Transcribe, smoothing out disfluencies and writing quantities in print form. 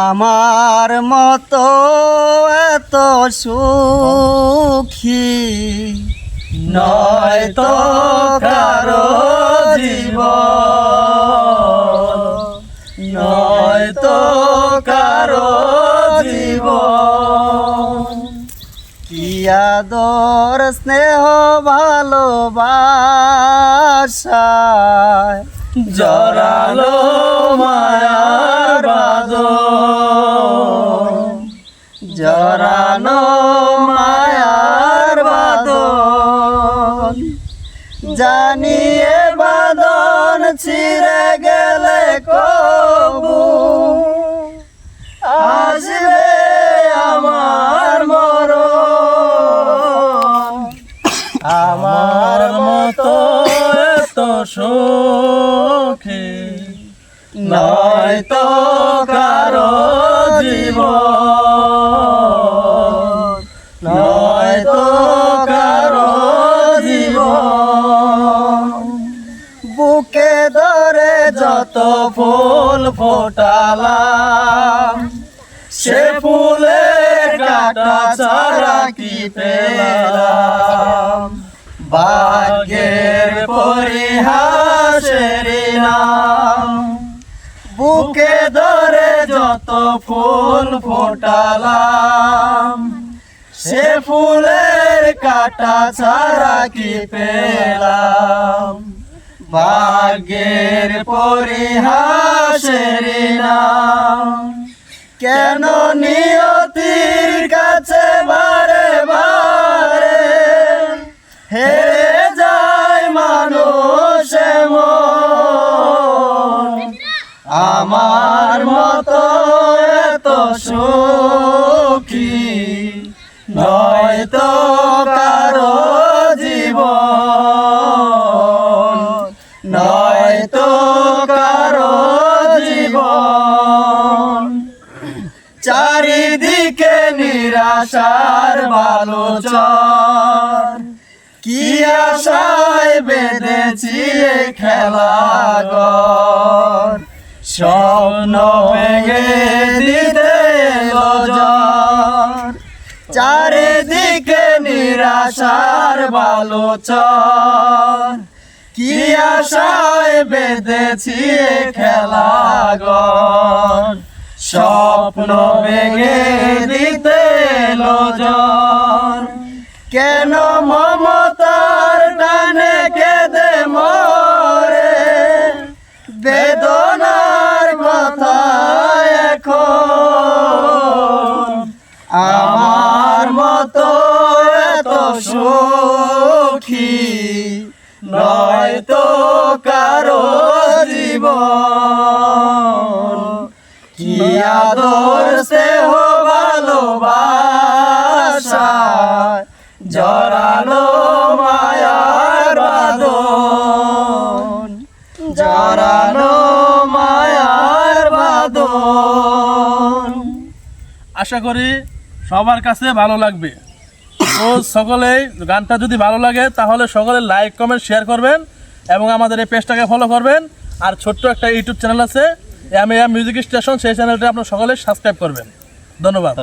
আমার মতো এত সুখী নয় তো কারো জীবন, নয় তো কারো জীবন। কি আদর স্নেহ ভালোবাসায় জড়ালো মায়ার বাঁধন, জড়ানো মায়ার বাঁধন। জানিয়ে বাঁধন ছিঁড়ে গেলে কবু আসবে আমার মরণ। আমার মতো এত সুখী নয় তো কারো জীবন, নয় তো কারো জীবন। বুকে ধরে যত ফুল ফোটালাম, সে ফুলের কাঁটা ছাড়া কি পেলাম। ভাগ্যের পরিহাসের নাম, বুকে ধরে যত ফুল ফোটালাম, সে ফুলের কাঁটা ছাড়া কি পেলাম। ভাগ্যের পরিহাসের নাম, কেন নিয়তির কাছে বারে বারে হেরে যায় মানুষ মন। আমার মতো এত সুখী নয় তো কারো জীবন, নয় তো কারো জীবন। চারিদিকে নিরাশার বালুচর, কি আশায় বেঁধেছি খেলাঘর। স্বপ্ন ভেঙে দিতে ঝড়, চারিদিকে নিরাশার বালুচর, কি আশায় বেঁধেছি খেলাঘর। স্বপ্ন ভেঙে দিতে ঝড়, কেন মমতার টানে কেঁদে মরে। বেদনার কথা এখন আমার মতো এত সুখী নয় তো কারো জীবন। কি আদর স্নেহ ভালোবাসা জড়ালো মায়ার বাঁধন, জড়ালো মায়ার বাঁধন। আশা করি সবার কাছে ভালো লাগবে। তো সকলেই গানটা যদি ভালো লাগে তাহলে সকলে লাইক কমেন্ট শেয়ার করবেন এবং আমাদের এই পেজটাকে ফলো করবেন। আর ছোট্ট একটা ইউটিউব চ্যানেল আছে এম মিউজিক স্টেশন, সেই চ্যানেলটা আপনারা সকলে সাবস্ক্রাইব করবেন। ধন্যবাদ।